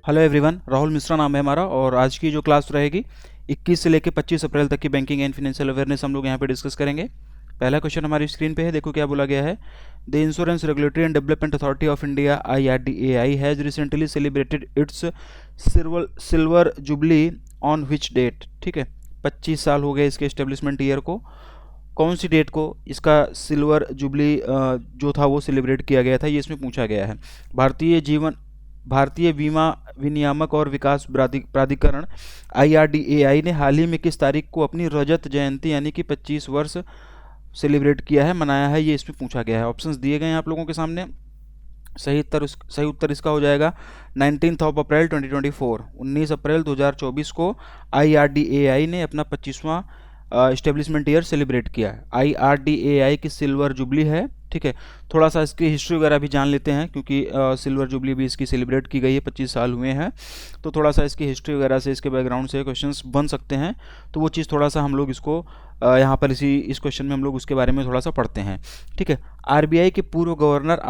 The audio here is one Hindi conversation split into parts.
हेलो एवरीवन, राहुल मिश्रा नाम है हमारा और आज की जो क्लास रहेगी 21 से लेकर 25 अप्रैल तक की बैंकिंग एंड फाइनेंशियल अवेयरनेस हम लोग यहाँ पे डिस्कस करेंगे। पहला क्वेश्चन हमारी स्क्रीन पे है, देखो क्या बोला गया है। The insurance regulatory and development authority of India IRDAI has recently celebrated its silver jubilee on which date. ठीक है, 25 साल हो गए इसके एस्टेब्लिशमेंट ईयर को। कौन सी डेट को इसका सिल्वर जुबली जो था वो सेलिब्रेट किया गया था, ये इसमें पूछा गया है। भारतीय बीमा विनियामक और विकास प्राधिकरण IRDAI ने हाल ही में किस तारीख को अपनी रजत जयंती यानी कि 25 वर्ष सेलिब्रेट किया है, मनाया है, ये इसमें पूछा गया है। ऑप्शंस दिए गए हैं आप लोगों के सामने। सही उत्तर इसका हो जाएगा 19 अप्रैल 2024। 19 अप्रैल 2024 को IRDAI ने अपना 25वां इस्टेब्लिशमेंट ईयर सेलिब्रेट किया है। IRDAI की सिल्वर जुबली है। ठीक है, थोड़ा सा इसकी हिस्ट्री वगैरह भी जान लेते हैं क्योंकि सिल्वर जुबली भी इसकी सेलिब्रेट की गई है, 25 साल हुए हैं। तो थोड़ा सा इसकी हिस्ट्री वगैरह से, इसके बैकग्राउंड से क्वेश्चंस बन सकते हैं, तो वो चीज़ थोड़ा सा हम लोग इसको यहाँ पर इस क्वेश्चन में हम लोग उसके बारे में थोड़ा सा पढ़ते हैं। ठीक है, RBI के पूर्व गवर्नर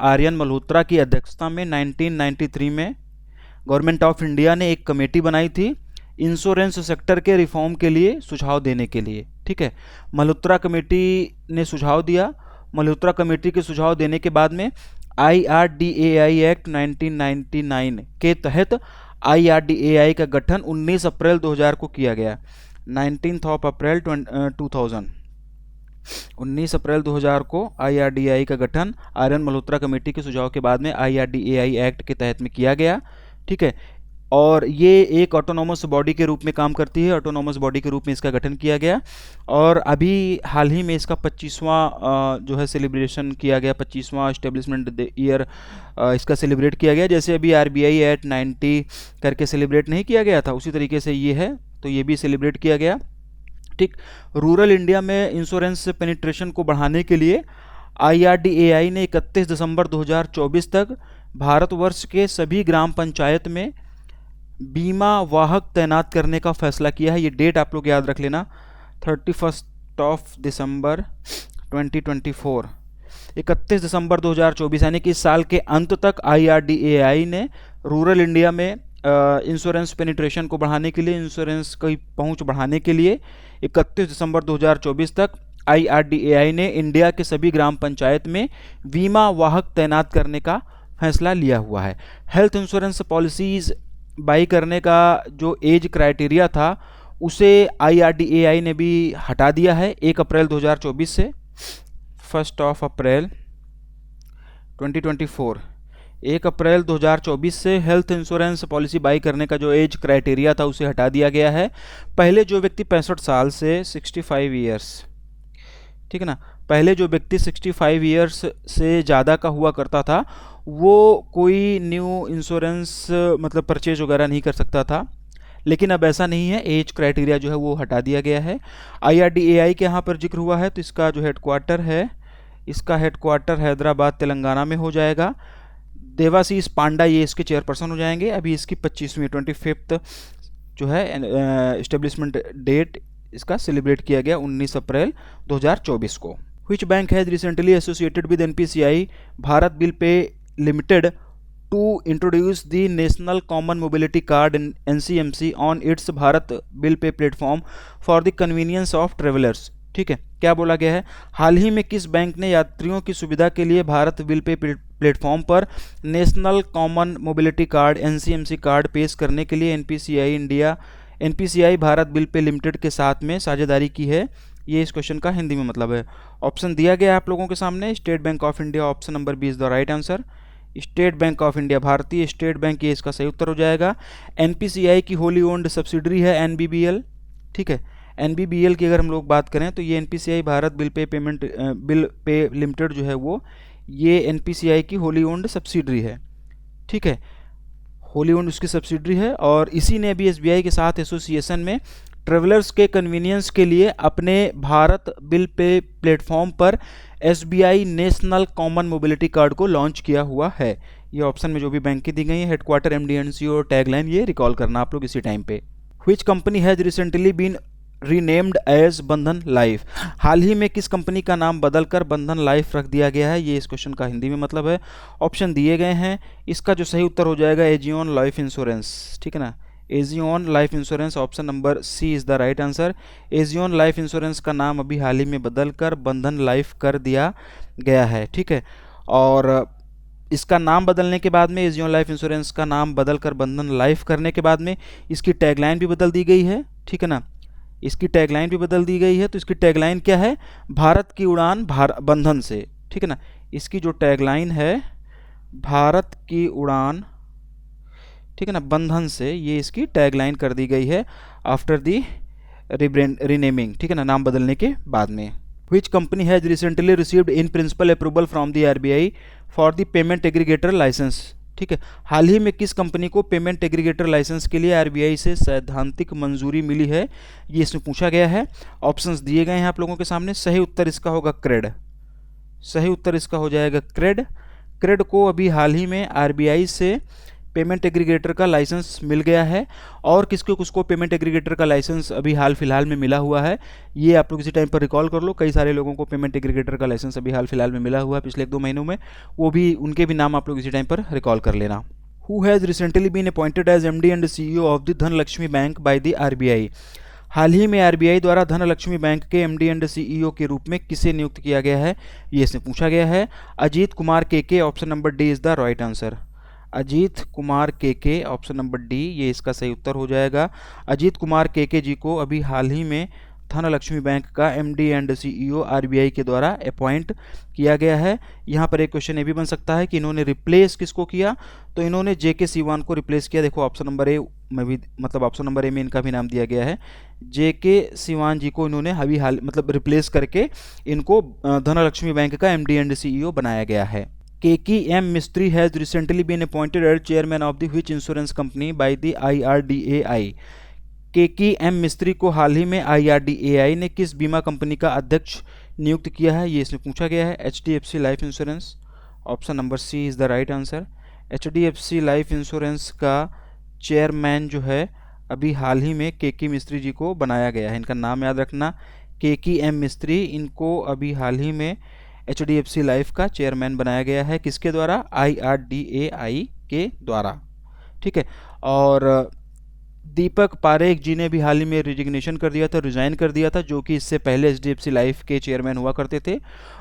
आर्यन मल्होत्रा की अध्यक्षता में 1993 में गवर्नमेंट ऑफ इंडिया ने एक कमेटी बनाई थी इंश्योरेंस सेक्टर के रिफॉर्म के लिए सुझाव देने के लिए। ठीक है, मल्होत्रा कमेटी ने सुझाव दिया। मल्होत्रा कमेटी के सुझाव देने के बाद में IRDAI एक्ट 1999 के तहत IRDAI का गठन 19 अप्रैल 2000 को किया गया। 19 अप्रैल 2000 19 अप्रैल 2000 को IRDAI का गठन आर्यन मल्होत्रा कमेटी के सुझाव के बाद में IRDAI एक्ट के तहत में किया गया। ठीक है, और ये एक ऑटोनॉमस बॉडी के रूप में काम करती है। ऑटोनॉमस बॉडी के रूप में इसका गठन किया गया और अभी हाल ही में इसका 25वां जो है सेलिब्रेशन किया गया, 25वां इस्टेब्लिशमेंट ईयर इसका सेलिब्रेट किया गया। जैसे अभी RBI एट 90 करके सेलिब्रेट नहीं किया गया था, उसी तरीके से ये है, तो ये भी सेलिब्रेट किया गया। ठीक, रूरल इंडिया में इंश्योरेंस पेनिट्रेशन को बढ़ाने के लिए IRDAI ने 31 दिसंबर 2024 तक भारतवर्ष के सभी ग्राम पंचायत में बीमा वाहक तैनात करने का फैसला किया है। ये डेट आप लोग याद रख लेना, 31 दिसंबर 2024। 31 दिसंबर 2024 यानी कि इस साल के अंत तक IRDAI ने रूरल इंडिया में इंश्योरेंस पेनिट्रेशन को बढ़ाने के लिए, इंश्योरेंस की पहुंच बढ़ाने के लिए 31 दिसंबर 2024 तक IRDAI ने इंडिया के सभी ग्राम पंचायत में बीमा वाहक तैनात करने का फैसला लिया हुआ है। हेल्थ इंश्योरेंस पॉलिसीज बाई करने का जो एज क्राइटेरिया था उसे IRDAI ने भी हटा दिया है 1 अप्रैल 2024 से। 1 अप्रैल 2024, 1 अप्रैल 2024 से हेल्थ इंश्योरेंस पॉलिसी बाई करने का जो एज क्राइटेरिया था उसे हटा दिया गया है। पहले जो व्यक्ति 65 साल से 65 ईयर्स, ठीक है ना, पहले जो व्यक्ति 65 ईयर्स से ज़्यादा का हुआ करता था वो कोई न्यू इंश्योरेंस मतलब परचेज वगैरह नहीं कर सकता था, लेकिन अब ऐसा नहीं है, एज क्राइटेरिया जो है वो हटा दिया गया है। IRDAI के यहाँ पर जिक्र हुआ है तो इसका जो हेडक्वार्टर है, इसका हेडक्वार्टर हैदराबाद तेलंगाना में हो जाएगा। देवाशीष पांडा ये इसके चेयरपर्सन हो जाएंगे। अभी इसकी 25वीं जो है एस्टेब्लिशमेंट डेट इसका सेलिब्रेट किया गया 19 अप्रैल 2024 को। Which bank has recently associated with NPCI Bharat Bill Pay Limited to introduce the National Common Mobility Card NCMC on its Bharat Bill Pay platform for the convenience of travelers? ठीक है, क्या बोला गया है, हाल ही में किस बैंक ने यात्रियों की सुविधा के लिए भारत बिल पे प्लेटफॉर्म पर national common mobility card NCMC card पेश करने के लिए NPCI Bharat bill pay limited के साथ में साझेदारी की है? ये इस क्वेश्चन का हिंदी में मतलब है। ऑप्शन दिया गया है आप लोगों के सामने। State bank of India, option number B is the right answer. State bank of India, भारतीय स्टेट बैंक, ये इसका सही उत्तर हो जाएगा। NPCI की होली ओन्ड सब्सिडरी है NBBL। ठीक है, NBBL की अगर हम लोग बात करें तो ये NPCI Bharat bill pay limited जो है वो ये NPCI की होली ओन्ड सब्सिडरी है। ठीक है, होली ओन्ड उसकी सब्सिडरी है और इसी ने भी SBI के साथ एसोसिएशन में ट्रेवलर्स के कन्वीनियंस के लिए अपने भारत बिल पे प्लेटफॉर्म पर SBI national common mobility card को लॉन्च किया हुआ है। ये ऑप्शन में जो भी बैंक की दी गई है, हेडक्वार्टर, MD&CO और टैगलाइन, ये रिकॉल करना आप लोग इसी टाइम पे। Which company has recently been renamed as Bandhan Life. हाल ही में किस कंपनी का नाम बदलकर बंधन लाइफ रख दिया गया है, ये इस क्वेश्चन का हिंदी में मतलब है। ऑप्शन दिए गए हैं, इसका जो सही उत्तर हो जाएगा एजियोन लाइफ इंश्योरेंस, ठीक है ना, Aegon life insurance, option number C is the right answer. Aegon life insurance का नाम अभी हाल ही में बदलकर बंधन लाइफ कर दिया गया है, ठीक है। और इसका नाम बदलने के बाद में, एजियोन लाइफ इंश्योरेंस का नाम बदलकर बंधन लाइफ करने के बाद में इसकी टैगलाइन भी बदल दी गई है, ठीक है ना, इसकी टैगलाइन भी बदल दी गई है। तो इसकी टैगलाइन क्या है, भारत की उड़ान बंधन से, ठीक है ना, इसकी जो टैगलाइन है भारत की उड़ान, ठीक है ना, बंधन से, ये इसकी टैगलाइन कर दी गई है आफ्टर दी रीनेमिंग, ठीक है ना, नाम बदलने के बाद में। Which company has recently received in principle approval from the RBI for the payment aggregator license, ठीक है, हाल ही में किस कंपनी को पेमेंट एग्रीगेटर लाइसेंस के लिए आरबीआई से सैद्धांतिक मंजूरी मिली है, ये इसमें पूछा गया है। ऑप्शंस दिए गए हैं आप लोगों के सामने, सही उत्तर इसका होगा क्रेड, सही उत्तर इसका हो जाएगा क्रेड। क्रेड को अभी हाल ही में आरबीआई से पेमेंट एग्रीगेटर का लाइसेंस मिल गया है। और किसको किसको पेमेंट एग्रीगेटर का लाइसेंस अभी हाल फिलहाल में मिला हुआ है, ये आप लोग किसी टाइम पर रिकॉल कर लो। कई सारे लोगों को पेमेंट एग्रीगेटर का लाइसेंस अभी हाल फिलहाल में मिला हुआ है पिछले 1-2 महीनों में, वो भी उनके भी नाम आप लोग इसी टाइम पर रिकॉल कर लेना। Who has recently been appointed as MD and CEO of the Dhanlaxmi bank by the RBI. हाल ही में आरबीआई द्वारा धनलक्ष्मी बैंक के एमडी एंड सीईओ के रूप में किसे नियुक्त किया गया है, ये इसमें पूछा गया है। अजीत कुमार के, option number D is the right answer. Ajit Kumar के, ऑप्शन नंबर डी, ये इसका सही उत्तर हो जाएगा। अजीत कुमार के जी को अभी हाल ही में धनलक्ष्मी बैंक का एमडी एंड सीईओ आरबीआई के द्वारा अपॉइंट किया गया है। यहाँ पर एक क्वेश्चन ये भी बन सकता है कि इन्होंने रिप्लेस किसको किया, तो इन्होंने जेके सिवान को रिप्लेस किया। देखो ऑप्शन नंबर ए में भी, मतलब ऑप्शन नंबर ए में इनका भी नाम दिया गया है, जेके सिवान जी को इन्होंने अभी हाल मतलब रिप्लेस करके इनको धनलक्ष्मी बैंक का एमडी एंड सीईओ बनाया गया है। KK M Mistry has recently been appointed as chairman of the which insurance company by the IRDAI। KK M Mistry को हाल ही में IRDAI ने किस बीमा कंपनी का अध्यक्ष नियुक्त किया है, ये इसमें पूछा गया है। HDFC Life insurance, option number C is the right answer. HDFC Life insurance का चेयरमैन जो है अभी हाल ही में KK मिस्त्री जी को बनाया गया है। इनका नाम याद रखना, KK M मिस्त्री, इनको अभी हाल ही में HDFC लाइफ का चेयरमैन बनाया गया है। किसके द्वारा, IRDAI के द्वारा, ठीक है। और दीपक पारेख जी ने भी हाल ही में रिजिग्नेशन कर दिया था, रिजाइन कर दिया था, जो कि इससे पहले HDFC लाइफ के चेयरमैन हुआ करते थे।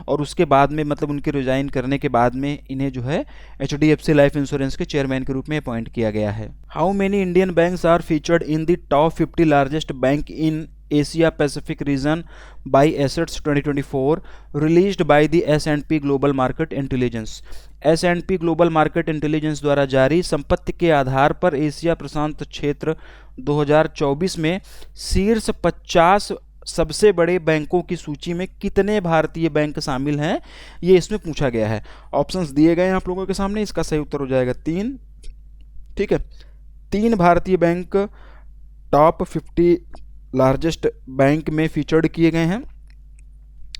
और उसके बाद में मतलब उनके रिजाइन करने के बाद में इन्हें जो है HDFC लाइफ इंश्योरेंस के चेयरमैन के रूप में अपॉइंट किया गया है। How many Indian banks are featured in the top 50 largest bank in Asia Pacific region by assets 2024 released by the S&P global market intelligence. S&P global market intelligence द्वारा जारी संपत्ति के आधार पर एशिया प्रशांत क्षेत्र 2024 में शीर्ष 50 सबसे बड़े बैंकों की सूची में कितने भारतीय बैंक शामिल हैं, ये इसमें पूछा गया है। ऑप्शंस दिए गए हैं आप लोगों के सामने, इसका सही उत्तर हो जाएगा 3, ठीक है। 3 भारतीय बैंक टॉप 50 लार्जेस्ट बैंक में फीचर्ड किए गए हैं।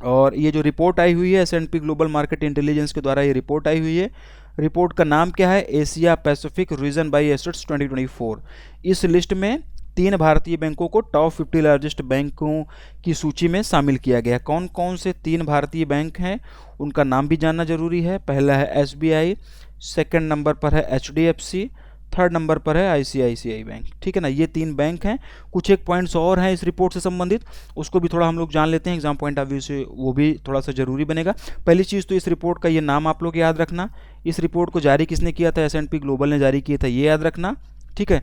और ये जो रिपोर्ट आई हुई है S&P ग्लोबल मार्केट इंटेलिजेंस के द्वारा, ये रिपोर्ट आई हुई है। रिपोर्ट का नाम क्या है, Asia Pacific region by assets 2024। इस लिस्ट में 3 भारतीय बैंकों को टॉप 50 लार्जेस्ट बैंकों की सूची में शामिल किया गया। कौन कौन से 3 भारतीय बैंक हैं, उनका नाम भी जानना जरूरी है। पहला है SBI, सेकंड नंबर पर है HDFC, थर्ड नंबर पर है ICICI बैंक, ठीक है ना। ये 3 बैंक हैं। कुछ एक पॉइंट्स और हैं इस रिपोर्ट से संबंधित, उसको भी थोड़ा हम लोग जान लेते हैं एग्जाम पॉइंट ऑफ व्यू से, वो भी थोड़ा सा जरूरी बनेगा। पहली चीज़ तो इस रिपोर्ट का ये नाम आप लोग याद रखना। इस रिपोर्ट को जारी किसने किया था, S&P ग्लोबल ने जारी किया था, ये याद रखना, ठीक है।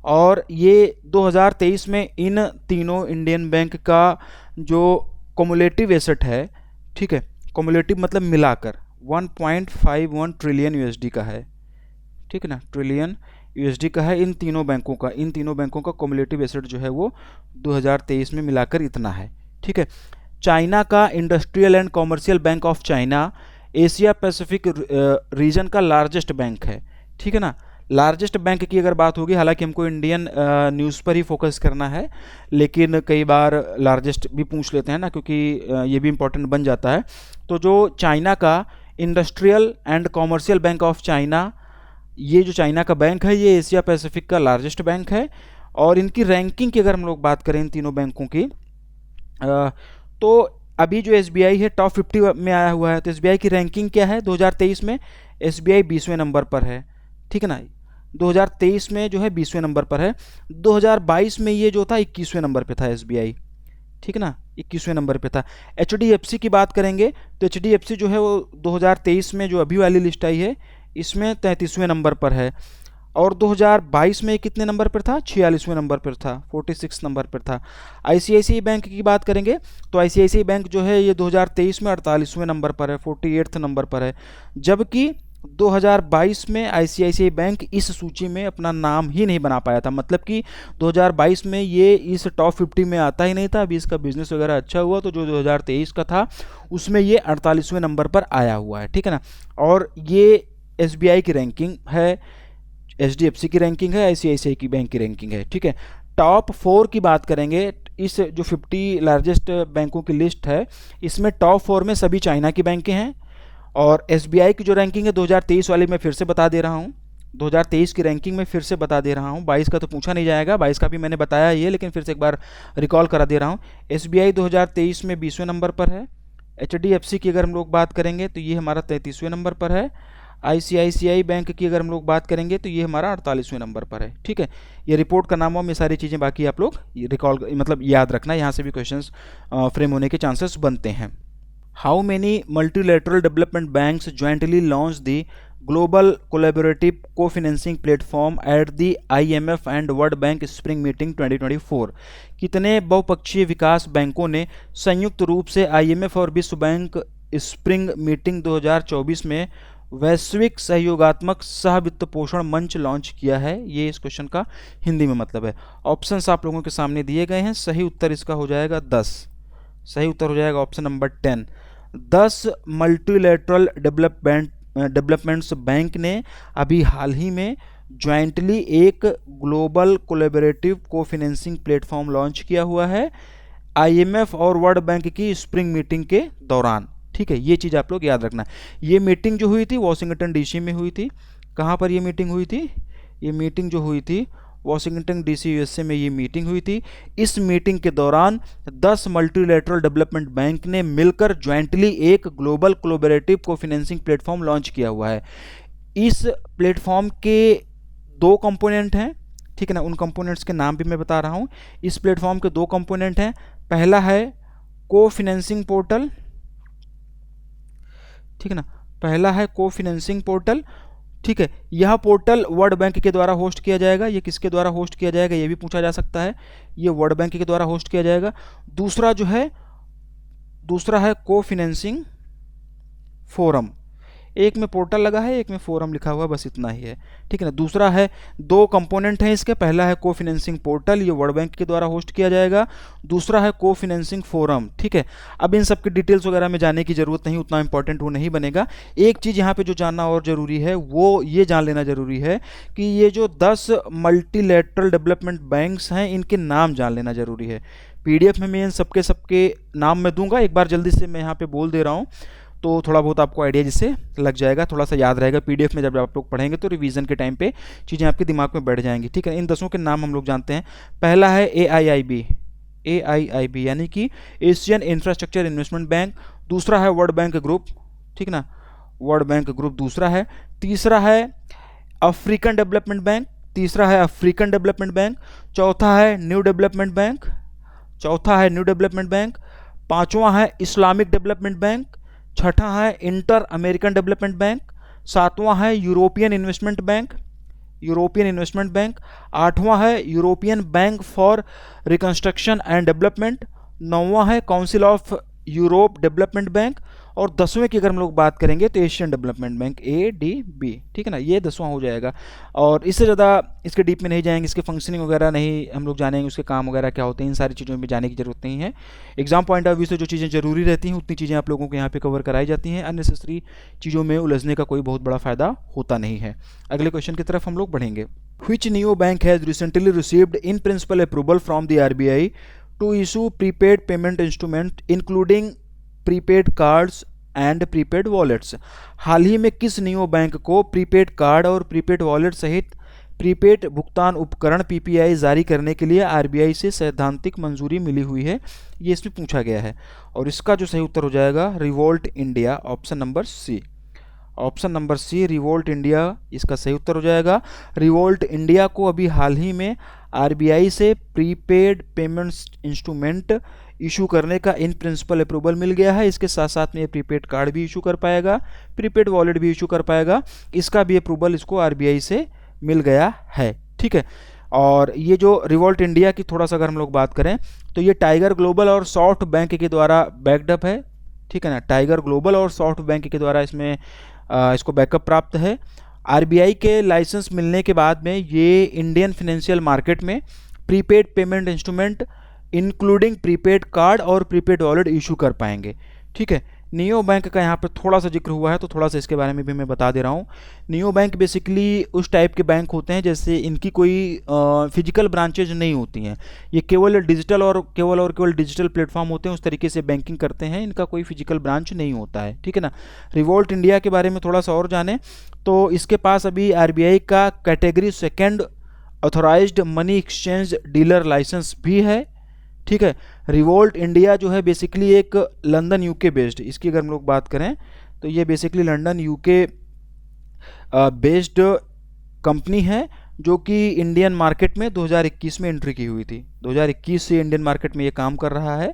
और ये 2023 में इन तीनों इंडियन बैंक का जो कमुलेटिव एसेट है, ठीक है, कमुलेटिव मतलब मिलाकर 1.51 ट्रिलियन USD का है, ठीक है ना, ट्रिलियन USD का है इन तीनों बैंकों का कमुलेटिव एसेट जो है वो 2023 में मिलाकर इतना है, ठीक है। चाइना का industrial and commercial bank of China Asia Pacific reason का लार्जेस्ट बैंक है, ठीक है ना। लार्जेस्ट बैंक की अगर बात होगी, हालांकि हमको इंडियन न्यूज़ पर ही फोकस करना है, लेकिन कई बार लार्जेस्ट भी पूछ लेते हैं ना, क्योंकि ये भी इंपॉर्टेंट बन जाता है। तो जो चाइना का industrial and commercial bank of China, ये जो चाइना का बैंक है, ये एशिया पैसिफिक का लार्जेस्ट बैंक है। और इनकी रैंकिंग की अगर हम लोग बात करें इन तीनों बैंकों की, तो अभी जो एसबीआई है टॉप 50 में आया हुआ है। तो एसबीआई की रैंकिंग क्या है 2023 में? एसबीआई 20वें नंबर पर है, ठीक है ना। 2023 में जो है 20वें नंबर पर है। 2022 में ये जो था 21वें नंबर पे था एसबीआई, ठीक है ना, 21वें नंबर पे था। एचडीएफसी की बात करेंगे तो एचडीएफसी जो है वो 2023 में जो अभी वाली लिस्ट आई है इसमें 33वें नंबर पर है। और 2022 में कितने नंबर पर था? 46वें नंबर पर था, 46 नंबर पर था। आईसीआईसीआई बैंक की बात करेंगे तो आईसीआईसीआई बैंक जो है ये 2023 में 48वें नंबर पर है, 48th नंबर पर है। जबकि 2022 में आईसीआईसीआई बैंक इस सूची में अपना नाम ही नहीं बना पाया था, मतलब कि 2022 में ये इस टॉप 50 में आता ही नहीं था। अभी इसका बिजनेस वगैरह अच्छा हुआ तो जो 2023 का था उसमें ये 48वें नंबर पर आया हुआ है, ठीक है ना। और ये एसबीआई की रैंकिंग है, एचडीएफसी की रैंकिंग है, आईसीआईसीआई की बैंक की रैंकिंग है, ठीक है। टॉप 4 की बात करेंगे, इस जो 50 लार्जेस्ट बैंकों की लिस्ट है इसमें टॉप 4 में सभी चाइना की बैंकें हैं। और एसबीआई की जो रैंकिंग है 2023 वाली मैं फिर से बता दे रहा हूँ, 2023 की रैंकिंग में फिर से बता दे रहा हूँ। 22 का तो पूछा नहीं जाएगा, 22 का भी मैंने बताया ये, लेकिन फिर से एक बार रिकॉल करा दे रहा हूँ। एसबीआई 2023 में 20वें नंबर पर है। एचडीएफसी की अगर हम लोग बात करेंगे तो ये हमारा 33वें नंबर पर है। आईसीआईसीआई बैंक की अगर हम लोग बात करेंगे तो ये हमारा 48वें नंबर पर है, ठीक है। ये रिपोर्ट का नाम है, ये सारी चीज़ें बाकी आप लोग रिकॉल मतलब याद रखना, यहाँ से भी क्वेश्चंस फ्रेम होने के चांसेस बनते हैं। How many multilateral development banks jointly launch the global collaborative cofinancing platform at the IMF and world bank spring meeting 2024? कितने बहुपक्षीय विकास बैंकों ने संयुक्त रूप से आईएमएफ और विश्व बैंक स्प्रिंग मीटिंग 2024 में वैश्विक सहयोगात्मक सह वित्त पोषण मंच लॉन्च किया है? ये इस क्वेश्चन का हिंदी में मतलब है। ऑप्शंस आप लोगों के सामने दिए गए हैं। सही उत्तर इसका हो जाएगा 10। सही उत्तर हो जाएगा option number 10। 10 multilateral developments bank ने अभी हाल ही में ज्वाइंटली एक global collaborative cofinancing platform launch किया हुआ है आईएमएफ और वर्ल्ड बैंक की स्प्रिंग मीटिंग के दौरान, ठीक है। ये चीज़ आप लोग याद रखना। ये मीटिंग जो हुई थी वाशिंगटन डीसी में हुई थी। कहाँ पर ये मीटिंग हुई थी? ये मीटिंग जो हुई थी वाशिंगटन डीसी यूएसए में ये मीटिंग हुई थी। इस मीटिंग के दौरान 10 मल्टीलेटरल डेवलपमेंट बैंक ने मिलकर ज्वाइंटली एक global collaborative cofinancing platform launch किया हुआ है। इस प्लेटफॉर्म के 2 कंपोनेंट हैं, ठीक है ना। उन कंपोनेंट्स के नाम भी मैं बता रहा हूँ। इस प्लेटफॉर्म के 2 कंपोनेंट हैं। पहला है कोफाइनेंसिंग पोर्टल, ठीक है ना। पहला है कोफाइनेंसिंग पोर्टल, ठीक है। यह पोर्टल वर्ल्ड बैंक के द्वारा होस्ट किया जाएगा। ये किसके द्वारा होस्ट किया जाएगा ये भी पूछा जा सकता है। ये वर्ल्ड बैंक के द्वारा होस्ट किया जाएगा। दूसरा है कोफाइनेंसिंग फोरम। एक में पोर्टल लगा है, एक में फोरम लिखा हुआ, बस इतना ही है, ठीक है ना। दूसरा है, 2 कंपोनेंट हैं इसके। पहला है कोफाइनेंसिंग पोर्टल, ये वर्ल्ड बैंक के द्वारा होस्ट किया जाएगा। दूसरा है कोफाइनेंसिंग फोरम, ठीक है। अब इन सब की डिटेल्स वगैरह में जाने की जरूरत नहीं, उतना इंपॉर्टेंट वो नहीं बनेगा। एक चीज़ यहाँ पे जो जानना और जरूरी है वो ये जान लेना जरूरी है कि ये जो 10 मल्टीलेटरल डेवलपमेंट बैंक्स हैं इनके नाम जान लेना जरूरी है। पीडीएफ में मैं इन सबके नाम मैं दूंगा, एक बार जल्दी से मैं यहाँ पे बोल दे रहा हूँ तो थोड़ा बहुत आपको आइडिया जिससे लग जाएगा, थोड़ा सा याद रहेगा। पीडीएफ में जब आप लोग पढ़ेंगे तो रिवीजन के टाइम पे चीज़ें आपके दिमाग में बैठ जाएंगी, ठीक है। इन 10 के नाम हम लोग जानते हैं। पहला है AIIB यानी कि एशियन इंफ्रास्ट्रक्चर इन्वेस्टमेंट बैंक। दूसरा है वर्ल्ड बैंक ग्रुप, ठीक ना, वर्ल्ड बैंक ग्रुप दूसरा है। तीसरा है अफ्रीकन डेवलपमेंट बैंक। चौथा है न्यू डेवलपमेंट बैंक। पांचवा है इस्लामिक डेवलपमेंट बैंक। छठा है इंटर अमेरिकन डेवलपमेंट बैंक। सातवां है यूरोपियन इन्वेस्टमेंट बैंक। आठवां है European bank for reconstruction and development. नौवां है council of Europe development bank. और 10वें की अगर हम लोग बात करेंगे तो एशियन डेवलपमेंट बैंक, ADB, ठीक है ना। ये 10वां हो जाएगा। और इससे ज़्यादा इसके डीप में नहीं जाएंगे, इसके फंक्शनिंग वगैरह नहीं हम लोग जानेंगे, उसके काम वगैरह क्या होते हैं, इन सारी चीज़ों में जाने की जरूरत नहीं है। एग्जाम पॉइंट ऑफ व्यू से जो चीज़ें जरूरी रहती हैं उतनी चीज़ें आप लोगों को यहाँ पे कवर कराई जाती हैं। अननेसेसरी चीज़ों में उलझने का कोई बहुत बड़ा फ़ायदा होता नहीं है। अगले क्वेश्चन की तरफ हम लोग बढ़ेंगे। Which neo bank has recently received in principle approval from the RBI to issue prepaid payment instrument including prepaid cards and prepaid wallets? हाल ही में किस नियो बैंक को प्रीपेड कार्ड और प्रीपेड वॉलेट सहित प्रीपेड भुगतान उपकरण पीपीआई जारी करने के लिए आरबीआई से सैद्धांतिक मंजूरी मिली हुई है, ये इसमें पूछा गया है। और इसका जो सही उत्तर हो जाएगा Revolt India, option number C. Option number C Revolt India इसका सही उत्तर हो जाएगा। रिवोल्ट इंडिया को अभी हाल ही में आरबीआई से प्रीपेड पेमेंट्स इंस्ट्रूमेंट इशू करने का इन प्रिंसिपल अप्रूवल मिल गया है। इसके साथ साथ में ये प्रीपेड कार्ड भी इशू कर पाएगा, प्रीपेड वॉलेट भी इशू कर पाएगा, इसका भी अप्रूवल इसको आरबीआई से मिल गया है। ठीक है, और ये जो रिवोल्ट इंडिया की थोड़ा सा अगर हम लोग बात करें तो ये टाइगर ग्लोबल और सॉफ्ट बैंक के द्वारा बैकअप है। ठीक है ना, टाइगर ग्लोबल और सॉफ्ट बैंक के द्वारा इसमें इसको बैकअप प्राप्त है। आरबीआई के लाइसेंस मिलने के बाद में ये इंडियन फाइनेंशियल मार्केट में prepaid payment instrument including prepaid card और प्रीपेड वॉलेट इशू कर पाएंगे। ठीक है, नियो बैंक का यहाँ पे थोड़ा सा जिक्र हुआ है तो थोड़ा सा इसके बारे में भी मैं बता दे रहा हूँ। नियो बैंक बेसिकली उस टाइप के बैंक होते हैं जैसे इनकी कोई फिजिकल ब्रांचेज नहीं होती हैं, ये केवल केवल डिजिटल प्लेटफॉर्म होते हैं, उस तरीके से बैंकिंग करते हैं, इनका कोई फिजिकल ब्रांच नहीं होता है। ठीक है ना। रिवोल्ट इंडिया के बारे में थोड़ा सा और जाने तो इसके पास अभी आरबीआई का category second authorised money exchange dealer licence भी है। ठीक है, रिवोल्ट इंडिया जो है बेसिकली एक लंदन यूके बेस्ड, इसकी अगर हम लोग बात करें तो ये basically London UK based company है जो कि इंडियन मार्केट में 2021 में एंट्री की हुई थी। 2021 से इंडियन मार्केट में ये काम कर रहा है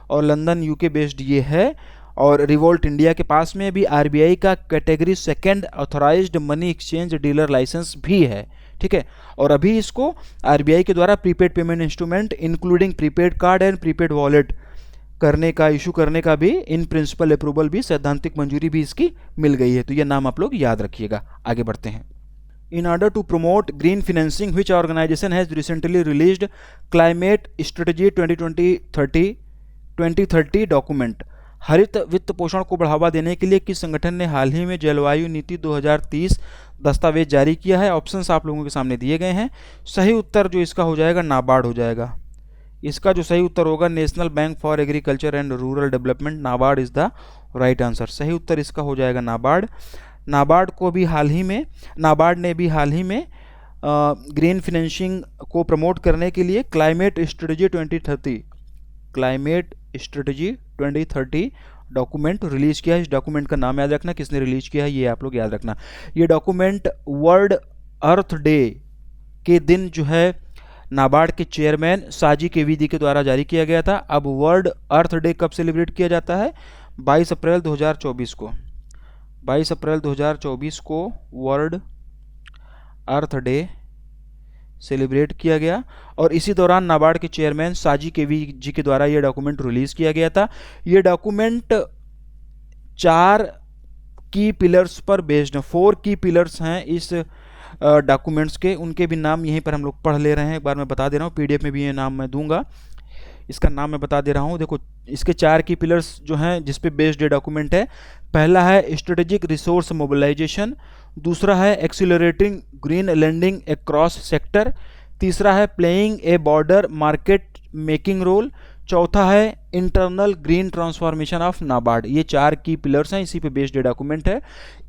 और लंदन यूके बेस्ड ये है। और रिवोल्ट इंडिया के पास में भी आरबीआई का category second authorised money exchange dealer licence भी है। ठीक है, और अभी इसको आरबीआई के द्वारा prepaid payment instrument including prepaid card and prepaid wallet करने का इशू करने का भी इन प्रिंसिपल अप्रूवल भी सैद्धांतिक मंजूरी भी इसकी मिल गई है। तो ये नाम आप लोग याद रखिएगा। आगे बढ़ते हैं। In order to promote green financing, which organization has recently released Climate Strategy 2030 document? हरित वित्त पोषण को बढ़ावा देने के लिए किस संगठन ने हाल ही में जलवायु नीति 2030 दस्तावेज जारी किया है? ऑप्शंस आप लोगों के सामने दिए गए हैं। सही उत्तर जो इसका हो जाएगा नाबार्ड हो जाएगा। इसका जो सही उत्तर होगा national bank for agriculture and rural development, NABARD is the right answer. सही उत्तर इसका हो जाएगा नाबार्ड। नाबार्ड ने भी हाल ही में ग्रीन फाइनेंसिंग को प्रमोट करने के लिए क्लाइमेट स्ट्रेटजी 2030 डॉक्यूमेंट रिलीज किया है। इस डॉक्यूमेंट का नाम याद रखना, किसने रिलीज किया है ये आप लोग याद रखना। ये डॉक्यूमेंट वर्ल्ड अर्थ डे के दिन जो है नाबार्ड के चेयरमैन साजी केवीदी के द्वारा जारी किया गया था। अब वर्ल्ड अर्थ डे कब सेलिब्रेट किया जाता है? 22 अप्रैल 2024 को। 22 अप्रैल 2024 को वर्ल्ड अर्थ डे सेलिब्रेट किया गया और इसी दौरान नाबार्ड के चेयरमैन साजी केवी जी के द्वारा यह डॉक्यूमेंट रिलीज किया गया था। यह डॉक्यूमेंट 4 की पिलर्स पर बेस्ड है। 4 की पिलर्स हैं इस डॉक्यूमेंट्स के, उनके भी नाम यहीं पर हम लोग पढ़ ले रहे हैं। एक बार मैं बता दे रहा हूँ, पीडीएफ में भी ये नाम मैं दूंगा, इसका नाम मैं बता दे रहा हूँ। देखो इसके 4 की पिलर्स जो हैं जिस पे बेस्ड ये डॉक्यूमेंट है, पहला है स्ट्रेटेजिक रिसोर्स मोबिलाइजेशन, दूसरा है accelerating green lending across sector, तीसरा है playing a broader market making role, चौथा है internal green transformation of NABARD. ये 4 की पिलर्स हैं, इसी पे बेस्ड डॉक्यूमेंट है।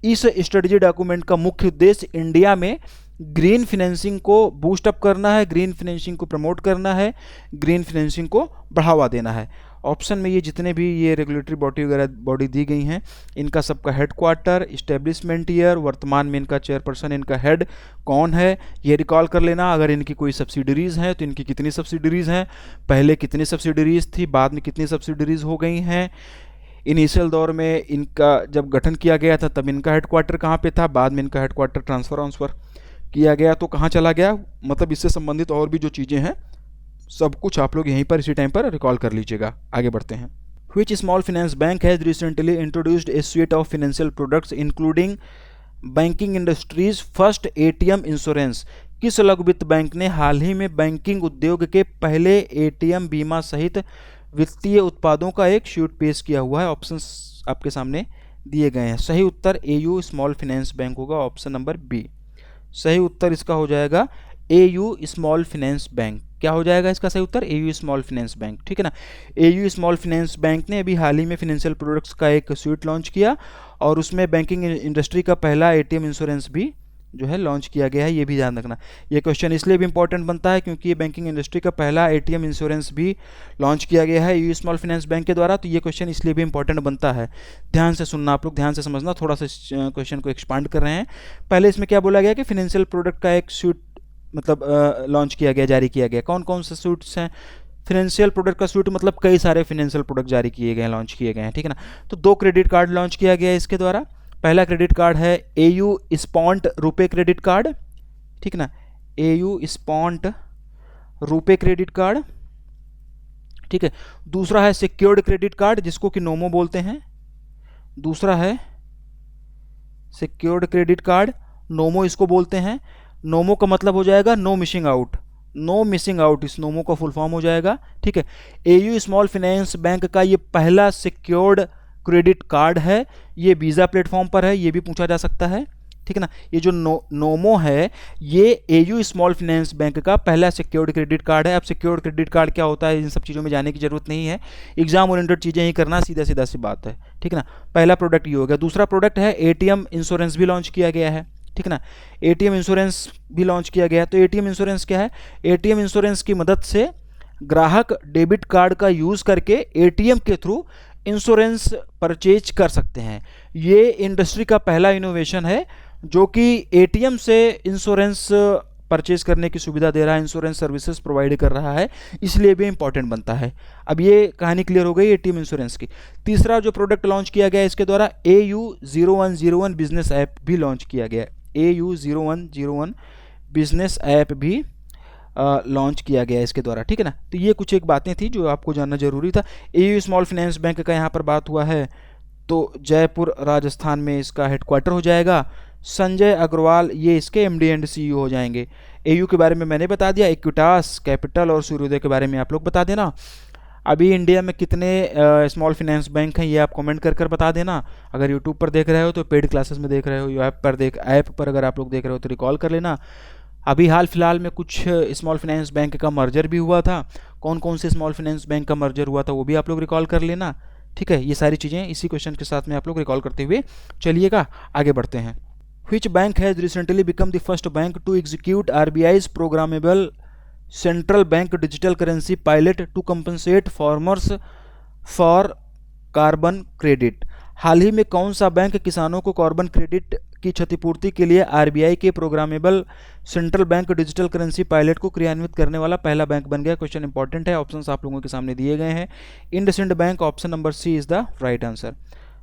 इस स्ट्रेटेजी डॉक्यूमेंट का मुख्य उद्देश्य इंडिया में ग्रीन फाइनेंसिंग को बूस्ट अप करना है, ग्रीन फाइनेंसिंग को प्रमोट करना है, ग्रीन फाइनेंसिंग को बढ़ावा देना है। ऑप्शन में ये जितने भी ये रेगुलेटरी बॉडी दी गई हैं, इनका सबका हेडक्वार्टर, इस्टेब्लिशमेंट ईयर, वर्तमान में इनका चेयरपर्सन, इनका हेड कौन है, ये रिकॉल कर लेना। अगर इनकी कोई सब्सिडरीज़ हैं तो इनकी कितनी सब्सिडरीज़ हैं, पहले कितनी सब्सिडरीज़ थी, बाद में कितनी सब्सिडरीज़ हो गई हैं, इनिशियल दौर में इनका जब गठन किया गया था तब इनका हेडक्वार्टर कहाँ पे था, बाद में इनका हेडक्वार्टर ट्रांसफ़र किया गया तो कहाँ चला गया। मतलब इससे संबंधित और भी जो चीज़ें हैं सब कुछ आप लोग यहीं पर इसी टाइम पर रिकॉल कर लीजिएगा। आगे बढ़ते हैं। Which small finance bank has recently introduced a suite of financial products including banking industries first ATM insurance? किस लघु वित्त बैंक ने हाल ही में बैंकिंग उद्योग के पहले एटीएम बीमा सहित वित्तीय उत्पादों का एक सूट पेश किया हुआ है? ऑप्शंस आपके सामने दिए गए हैं। सही उत्तर एयू स्मॉल फाइनेंस बैंक होगा, ऑप्शन नंबर बी। सही उत्तर इसका हो जाएगा एयू स्मॉल फाइनेंस बैंक। क्या हो जाएगा इसका सही उत्तर? AU small finance bank. ठीक है ना। एयू स्मॉल फाइनेंस बैंक ने अभी हाल ही में फाइनेंशियल प्रोडक्ट्स का एक सूट लॉन्च किया और उसमें बैंकिंग इंडस्ट्री का पहला एटीएम इंश्योरेंस भी जो है लॉन्च किया गया है, ये भी ध्यान रखना। ये क्वेश्चन इसलिए भी इंपॉर्टेंट बनता है क्योंकि ये बैंकिंग इंडस्ट्री का पहला एटीएम इंश्योरेंस भी लॉन्च किया गया है यूयू स्मॉल फाइनेंस बैंक के द्वारा, तो ये क्वेश्चन इसलिए भी इंपॉर्टेंट बनता है। ध्यान से सुनना, आप लोग ध्यान से समझना, थोड़ा सा क्वेश्चन को एक्सपांड कर रहे हैं। पहले इसमें क्या बोला गया कि फिनेंशियल प्रोडक्ट का एक सूट मतलब लॉन्च किया गया, जारी किया गया। कौन कौन से सूट्स हैं? फिनेंशियल प्रोडक्ट का सूट मतलब कई सारे फिनेंशियल प्रोडक्ट जारी किए गए हैं, लॉन्च किए गए हैं, ठीक है ना। तो 2 क्रेडिट कार्ड लॉन्च किया गया है इसके द्वारा। पहला क्रेडिट कार्ड है एयू स्पॉन्ट रुपे क्रेडिट कार्ड, ठीक है ना, एयू स्पॉन्ट रुपे क्रेडिट कार्ड, ठीक है। दूसरा है सिक्योर्ड क्रेडिट कार्ड जिसको कि नोमो बोलते हैं, दूसरा है सिक्योर्ड क्रेडिट कार्ड, नोमो इसको बोलते हैं। नोमो का मतलब हो जाएगा no missing out, no missing out इस नोमो का फुल फॉर्म हो जाएगा, ठीक है। एयू स्मॉल फाइनेंस बैंक का ये पहला सिक्योर्ड क्रेडिट कार्ड है, ये वीज़ा प्लेटफॉर्म पर है, ये भी पूछा जा सकता है, ठीक है ना। ये जो नोमो है ये एयू स्मॉल फाइनेंस बैंक का पहला सिक्योर्ड क्रेडिट कार्ड है। अब सिक्योर्ड क्रेडिट कार्ड क्या होता है, इन सब चीज़ों में जाने की जरूरत नहीं है, एग्जाम ओरिएंटेड चीज़ें ही करना, सीधा सीधा सी बात है, ठीक है ना। पहला प्रोडक्ट ये हो गया। दूसरा प्रोडक्ट है एटीएम इंश्योरेंस भी लॉन्च किया गया है, ठीक है ना। एटीएम इंश्योरेंस भी लॉन्च किया गया है। तो एटीएम इंश्योरेंस क्या है? एटीएम इंश्योरेंस की मदद से ग्राहक डेबिट कार्ड का यूज़ करके एटीएम के थ्रू इंश्योरेंस परचेज कर सकते हैं। ये इंडस्ट्री का पहला इनोवेशन है जो कि एटीएम से इंश्योरेंस परचेज करने की सुविधा दे रहा है, इंश्योरेंस सर्विसेज प्रोवाइड कर रहा है, इसलिए भी इंपॉर्टेंट बनता है। अब ये कहानी क्लियर हो गई एटीएम इंश्योरेंस की। तीसरा जो प्रोडक्ट लॉन्च किया गया इसके द्वारा AU0101 बिजनेस ऐप भी लॉन्च किया गया। AU0101 बिजनेस ऐप भी लॉन्च किया गया इसके द्वारा, ठीक है ना। तो ये कुछ एक बातें थी जो आपको जानना जरूरी था। एयू स्मॉल फाइनेंस बैंक का यहाँ पर बात हुआ है तो जयपुर राजस्थान में इसका हेडक्वार्टर हो जाएगा। संजय अग्रवाल ये इसके एमडी एंड सीईओ हो जाएंगे। एयू के बारे में मैंने बता दिया, इक्विटास, कैपिटल और सूर्योदय के बारे में आप लोग बता देना। अभी इंडिया में कितने स्मॉल फाइनेंस बैंक हैं ये आप कमेंट कर कर बता देना। अगर यूट्यूब पर देख रहे हो तो पेड क्लासेस में देख रहे हो, ऐप पर अगर आप लोग देख रहे हो तो रिकॉल कर लेना। अभी हाल फिलहाल में कुछ स्मॉल फाइनेंस बैंक का मर्जर भी हुआ था, कौन कौन से स्मॉल फाइनेंस बैंक का मर्जर हुआ था वो भी आप लोग रिकॉल कर लेना, ठीक है। ये सारी चीज़ें इसी क्वेश्चन के साथ में आप लोग रिकॉल करते हुए चलिएगा, आगे बढ़ते हैं। Which bank has recently become the first bank to execute RBI's programmable central bank digital currency pilot to compensate farmers for carbon credit? हाल ही में कौन सा बैंक किसानों को कार्बन क्रेडिट की क्षतिपूर्ति के लिए आरबीआई के programmable central bank digital currency pilot को क्रियान्वित करने वाला पहला बैंक बन गया? क्वेश्चन इंपॉर्टेंट है, ऑप्शंस आप लोगों के सामने दिए गए हैं। IndusInd bank, option number C is the right answer.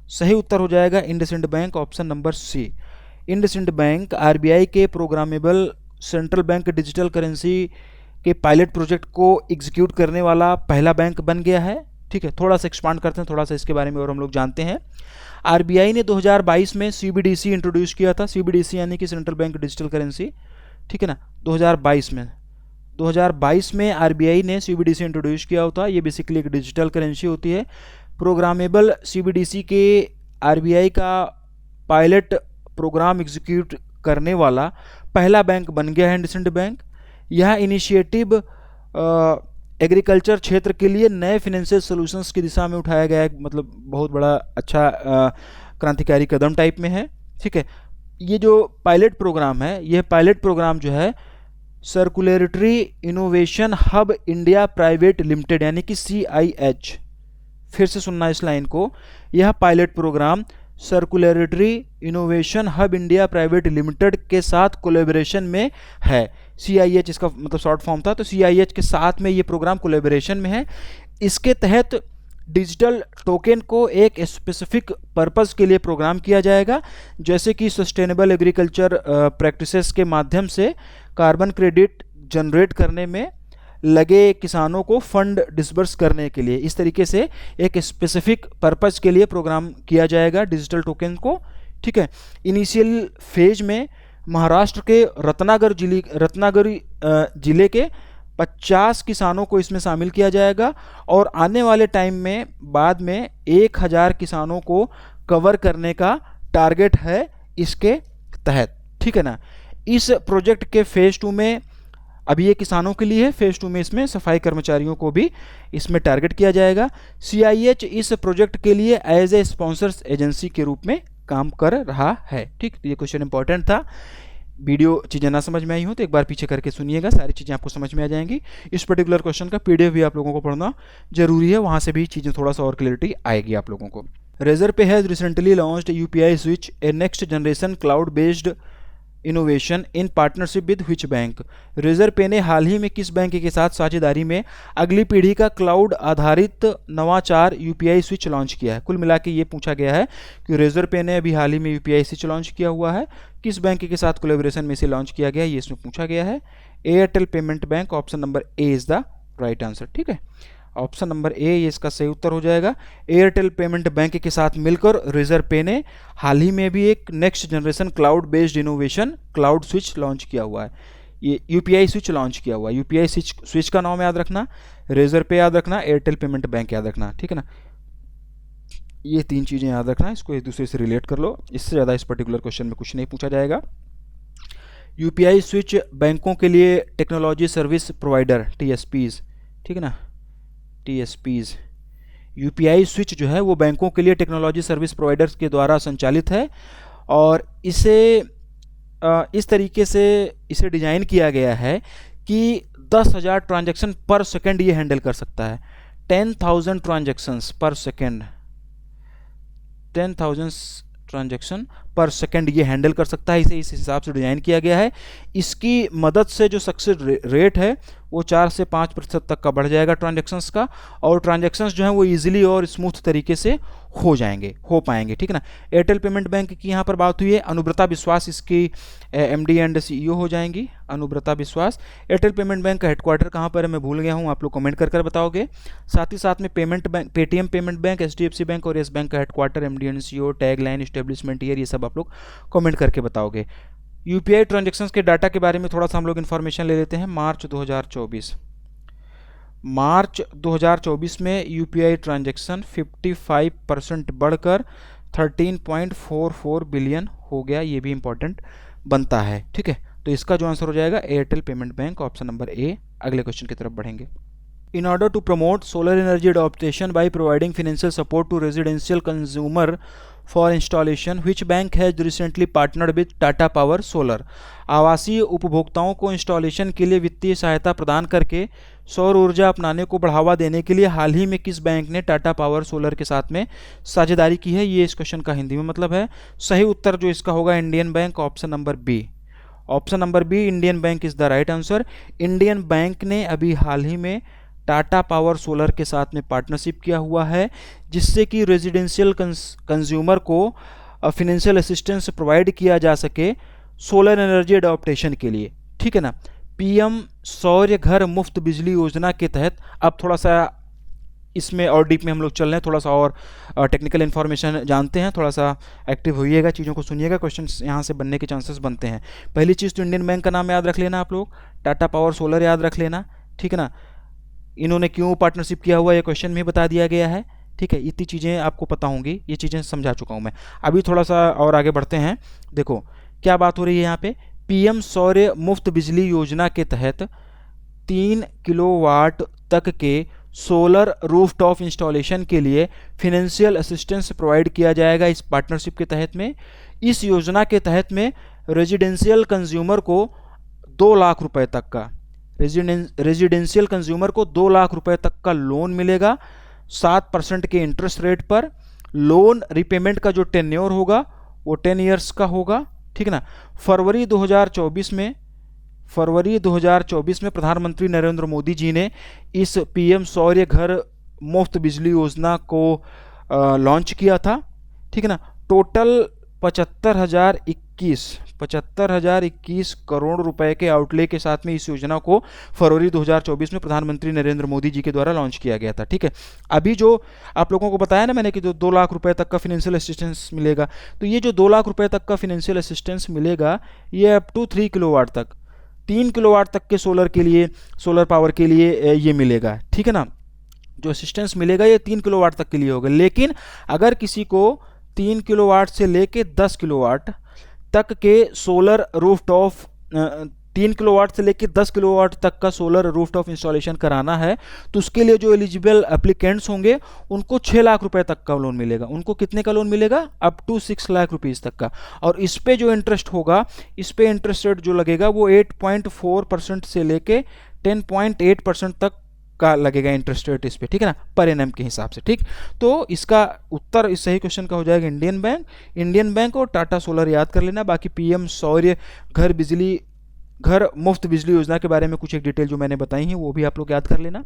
सही उत्तर हो जाएगा IndusInd bank, option number C. IndusInd bank RBI के programmable central bank digital currency के पायलट प्रोजेक्ट को एग्जीक्यूट करने वाला पहला बैंक बन गया है, ठीक है। थोड़ा सा एक्सपांड करते हैं, थोड़ा सा इसके बारे में और हम लोग जानते हैं। आरबीआई ने 2022 में सीबीडीसी इंट्रोड्यूस किया था, सीबीडीसी यानी कि सेंट्रल बैंक डिजिटल करेंसी, ठीक है ना। 2022 में आरबीआई ने सीबीडीसी इंट्रोड्यूस किया होता। ये बेसिकली एक डिजिटल करेंसी होती है। प्रोग्रामेबल सीबीडीसी के आरबीआई का पायलट प्रोग्राम एग्जीक्यूट करने वाला पहला बैंक बन गया है इंडसइंड बैंक। यह इनिशिएटिव एग्रीकल्चर क्षेत्र के लिए नए फाइनेंशियल सॉल्यूशंस की दिशा में उठाया गया है, मतलब बहुत बड़ा अच्छा क्रांतिकारी कदम टाइप में है, ठीक है। ये जो पायलट प्रोग्राम है, यह पायलट प्रोग्राम जो है circulatory innovation hub India private limited यानी कि CIH, फिर से सुनना इस लाइन को, यह pilot programme circulatory innovation hub India private limited के साथ कोलैबोरेशन में है। CIH इसका मतलब शॉर्ट फॉर्म था, तो CIH के साथ में ये प्रोग्राम कोलैबोरेशन में है। इसके तहत डिजिटल टोकन को एक स्पेसिफिक पर्पस के लिए प्रोग्राम किया जाएगा, जैसे कि सस्टेनेबल एग्रीकल्चर प्रैक्टिसेस के माध्यम से कार्बन क्रेडिट जनरेट करने में लगे किसानों को फंड डिसबर्स करने के लिए। इस तरीके से एक स्पेसिफिक पर्पस के लिए प्रोग्राम किया जाएगा डिजिटल टोकन को, ठीक है। इनिशियल फेज में महाराष्ट्र के रत्नागिरी जिले के 50 किसानों को इसमें शामिल किया जाएगा और आने वाले टाइम में बाद में 1000 किसानों को कवर करने का टारगेट है इसके तहत, ठीक है ना। इस प्रोजेक्ट के फेज 2 में अभी ये किसानों के लिए है, फेज 2 में इसमें सफाई कर्मचारियों को भी इसमें टारगेट किया जाएगा। CIH इस प्रोजेक्ट के लिए एज ए स्पॉन्सर्स एजेंसी के रूप में काम कर रहा है, ठीक। तो ये क्वेश्चन इंपॉर्टेंट था। वीडियो चीज़ें ना समझ में आई हो तो एक बार पीछे करके सुनिएगा, सारी चीज़ें आपको समझ में आ जाएंगी। इस पर्टिकुलर क्वेश्चन का पीडीएफ भी आप लोगों को पढ़ना जरूरी है, वहाँ से भी चीज़ें थोड़ा सा और क्लियरिटी आएगी आप लोगों को। Razorpay has recently launched UPI Switch, a next generation cloud based innovation in partnership with which bank. Razorpay ने हाल ही में किस बैंक के साथ साझेदारी में अगली पीढ़ी का क्लाउड आधारित नवाचार यूपीआई स्विच लॉन्च किया है। कुल मिला के ये पूछा गया है कि Razorpay ने अभी हाल ही में यूपीआई स्विच लॉन्च किया हुआ है, किस बैंक के साथ कोलेबोरेशन में इसे लॉन्च किया गया है, ये इसमें पूछा गया है। Airtel payment bank, option number A is the right answer. ठीक है, ऑप्शन नंबर ए ये इसका सही उत्तर हो जाएगा। एयरटेल पेमेंट बैंक के साथ मिलकर Razorpay ने हाल ही में भी एक next generation cloud based innovation cloud switch launch किया हुआ है। ये यूपीआई स्विच लॉन्च किया हुआ है। यूपीआई स्विच का नाम याद रखना, Razorpay याद रखना, एयरटेल पेमेंट बैंक याद रखना। ठीक है ना, ये तीन चीज़ें याद रखना, इसको एक दूसरे से रिलेट कर लो, इससे ज़्यादा इस पर्टिकुलर क्वेश्चन में कुछ नहीं पूछा जाएगा। यूपीआई स्विच बैंकों के लिए टेक्नोलॉजी सर्विस प्रोवाइडर टीएसपीज, ठीक है ना, टीएसपीज। यूपीआई स्विच जो है वो बैंकों के लिए टेक्नोलॉजी सर्विस प्रोवाइडर्स के द्वारा संचालित है और इसे इस तरीके से इसे डिज़ाइन किया गया है कि 10,000 ट्रांजैक्शन पर सेकंड ये हैंडल कर सकता है। 10,000 ट्रांजैक्शंस पर सेकंड, 10,000 ट्रांजैक्शन पर सेकंड ये हैंडल कर सकता है। इसे इस हिसाब से डिज़ाइन किया गया है। इसकी मदद से जो सक्सेस रेट है वो 4 से 5% तक का बढ़ जाएगा ट्रांजैक्शंस का, और ट्रांजैक्शंस जो हैं वो इजीली और स्मूथ तरीके से हो पाएंगे। ठीक है ना। एयरटेल पेमेंट बैंक की यहाँ पर बात हुई है। अनुब्रता विश्वास इसकी एमडी एंड सीईओ हो जाएंगी, अनुब्रता विश्वास। एयरटेल पेमेंट बैंक का हेडक्वार्टर कहाँ पर है मैं भूल गया हूँ, आप लोग कमेंट कर बताओगे। साथ ही साथ में payment bank, Paytm payment bank, HDFC bank और येस बैंक का headquarter, MD and CEO, tag line, establishment year, ये सब आप लोग कमेंट करके बताओगे। यूपीआई ट्रांजैक्शंस के डाटा के बारे में थोड़ा सा हम लोग इन्फॉर्मेशन ले लेते हैं। मार्च 2024 में यूपीआई ट्रांजैक्शन 55% बढ़कर 13.44 बिलियन हो गया। ये भी इंपॉर्टेंट बनता है। ठीक है, तो इसका जो आंसर हो जाएगा Airtel payment bank, option number A. अगले क्वेश्चन की तरफ बढ़ेंगे। In order to promote solar energy adoption by providing financial support to residential consumer for installation, which bank has recently partnered with Tata Power Solar? आवासीय उपभोक्ताओं को इंस्टॉलेशन के लिए वित्तीय सहायता प्रदान करके सौर ऊर्जा अपनाने को बढ़ावा देने के लिए हाल ही में किस बैंक ने टाटा पावर सोलर के साथ में साझेदारी की है? ये इस क्वेश्चन का हिंदी में मतलब है। सही उत्तर जो इसका होगा Indian Bank, option number B. Option number B, Indian Bank is the right answer. Indian Bank ने अभी हाल ही में टाटा पावर सोलर के साथ में पार्टनरशिप किया हुआ है, जिससे कि रेजिडेंशियल कंज्यूमर को फिनेंशियल असिस्टेंस प्रोवाइड किया जा सके सोलर एनर्जी अडॉप्टेशन के लिए। ठीक है ना। पीएम सौर्य घर मुफ्त बिजली योजना के तहत, अब थोड़ा सा इसमें और डीप में हम लोग चल रहे हैं, थोड़ा सा और टेक्निकल इन्फॉर्मेशन जानते हैं, थोड़ा सा एक्टिव होइएगा, चीज़ों को सुनिएगा, क्वेश्चन यहाँ से बनने के चांसेस बनते हैं। पहली चीज़ तो इंडियन बैंक का नाम याद रख लेना आप लोग, टाटा पावर सोलर याद रख लेना। ठीक है ना। इन्होंने क्यों पार्टनरशिप किया हुआ ये क्वेश्चन में बता दिया गया है। ठीक है, इतनी चीज़ें आपको पता होंगी, ये चीज़ें समझा चुका हूँ मैं। अभी थोड़ा सा और आगे बढ़ते हैं। देखो क्या बात हो रही है यहाँ पे। पीएम सौर्य मुफ्त बिजली योजना के तहत 3 किलोवाट तक के सोलर रूफटॉप इंस्टॉलेशन के लिए फिनेंशियल असिस्टेंस प्रोवाइड किया जाएगा इस पार्टनरशिप के तहत में। इस योजना के तहत में रेजिडेंशियल कंज्यूमर को 2 लाख रुपए तक का, रेजिडेंशियल कंज्यूमर को 2 लाख रुपए तक का लोन मिलेगा 7% के इंटरेस्ट रेट पर। लोन रिपेमेंट का जो टेन्योर होगा वो 10 ईयर्स का होगा। ठीक है ना। फरवरी 2024 में प्रधानमंत्री नरेंद्र मोदी जी ने इस पीएम सौर्य घर मुफ्त बिजली योजना को लॉन्च किया था। ठीक है ना। टोटल 75,021 करोड़ रुपए के आउटले के साथ में इस योजना को फरवरी 2024 में प्रधानमंत्री नरेंद्र मोदी जी के द्वारा लॉन्च किया गया था। ठीक है। अभी जो आप लोगों को बताया ना मैंने कि 2 लाख रुपए तक का फिनेंशियल असिस्टेंस मिलेगा, तो ये जो 2 लाख रुपए तक का फिनेंशियल असिस्टेंस मिलेगा ये अप टू 3 किलोवाट तक, 3 किलोवाट तक के सोलर पावर के लिए ये मिलेगा। ठीक है ना। जो असिस्टेंस मिलेगा ये 3 किलोवाट तक के लिए होगा। लेकिन अगर किसी को 3 किलोवाट से लेके 10 किलोवाट तक के सोलर रूफटॉप 3 किलोवाट से लेकर 10 किलोवाट तक का सोलर रूफटॉप इंस्टॉलेशन कराना है तो उसके लिए जो एलिजिबल एप्लीकेंट्स होंगे उनको 6 लाख रुपए तक का लोन मिलेगा। उनको कितने का लोन मिलेगा? अप टू 6 लाख रुपीज़ तक का। और इस पे जो इंटरेस्ट होगा, इस पे इंटरेस्ट रेट जो लगेगा वो 8.4% से लेके 10.8% तक का लगेगा इंटरेस्ट रेट इस पे, ठीक है ना, पर एनएम के हिसाब से। ठीक, तो इसका उत्तर इस सही क्वेश्चन का हो जाएगा इंडियन बैंक। इंडियन बैंक और टाटा सोलर याद कर लेना। बाकी पीएम सौर्य घर मुफ्त बिजली योजना के बारे में कुछ एक डिटेल जो मैंने बताई है वो भी आप लोग याद कर लेना।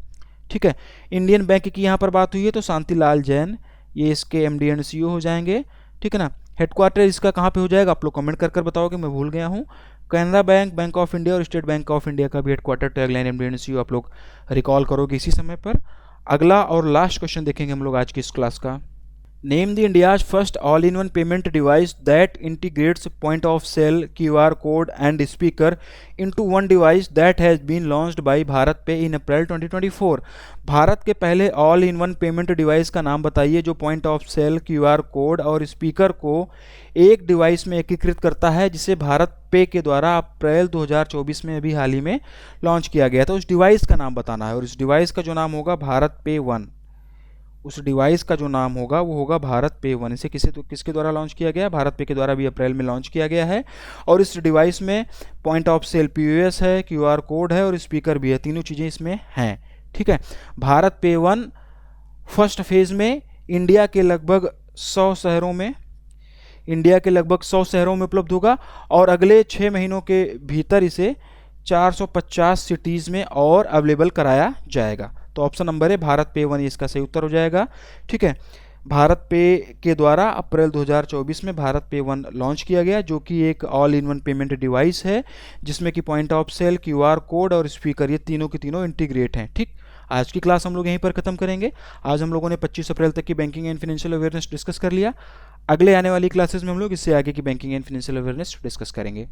ठीक है, इंडियन बैंक की यहाँ पर बात हुई है तो शांति लाल जैन ये इसके एमडी एंड सीईओ हो जाएंगे। ठीक है ना, हेडक्वार्टर इसका कहाँ पे हो जाएगा आप लोग कमेंट कर बताओगे, मैं भूल गया हूँ। Canara bank, bank of India और स्टेट बैंक ऑफ इंडिया का भी headquarter tagline MD and CEO आप लोग रिकॉल करोगे इसी समय पर। अगला और लास्ट क्वेश्चन देखेंगे हम लोग आज की इस क्लास का। Name the India's first all-in-one payment device that integrates point-of-sale, QR code and speaker into one device that has been launched by BharatPe in April 2024। Bharat के पहले all in one payment device का नाम बताइए जो point of sale, QR code और स्पीकर को एक डिवाइस में एकीकृत करता है, जिसे भारत पे के द्वारा अप्रैल 2024 में अभी हाल ही में लॉन्च किया गया था। उस डिवाइस का नाम बताना है और इस डिवाइस का जो नाम होगा भारत पे वन। उस डिवाइस का जो नाम होगा वो होगा भारत पे वन। इसे किसके द्वारा लॉन्च किया गया? भारत पे के द्वारा भी अप्रैल में लॉन्च किया गया है। और इस डिवाइस में पॉइंट ऑफ सेल पीओएस है, क्यूआर कोड है और स्पीकर भी है, तीनों चीज़ें इसमें हैं। ठीक है, भारत पे वन फर्स्ट फेज में इंडिया के लगभग 100 शहरों में उपलब्ध होगा और अगले 6 महीनों के भीतर इसे 450 सिटीज़ में और अवेलेबल कराया जाएगा। तो ऑप्शन नंबर है भारत पे वन, इसका सही उत्तर हो जाएगा। ठीक है, भारत पे के द्वारा अप्रैल 2024 में भारत पे वन लॉन्च किया गया, जो कि एक all in one payment device है जिसमें कि point of sale, QR code और स्पीकर ये तीनों के तीनों इंटीग्रेट हैं। ठीक, आज की क्लास हम लोग यहीं पर खत्म करेंगे। आज हम लोगों ने 25 अप्रैल तक की banking and financial awareness discuss कर लिया। अगले आने वाली क्लासेस में हम लोग इससे आगे की banking and financial awareness discuss करेंगे।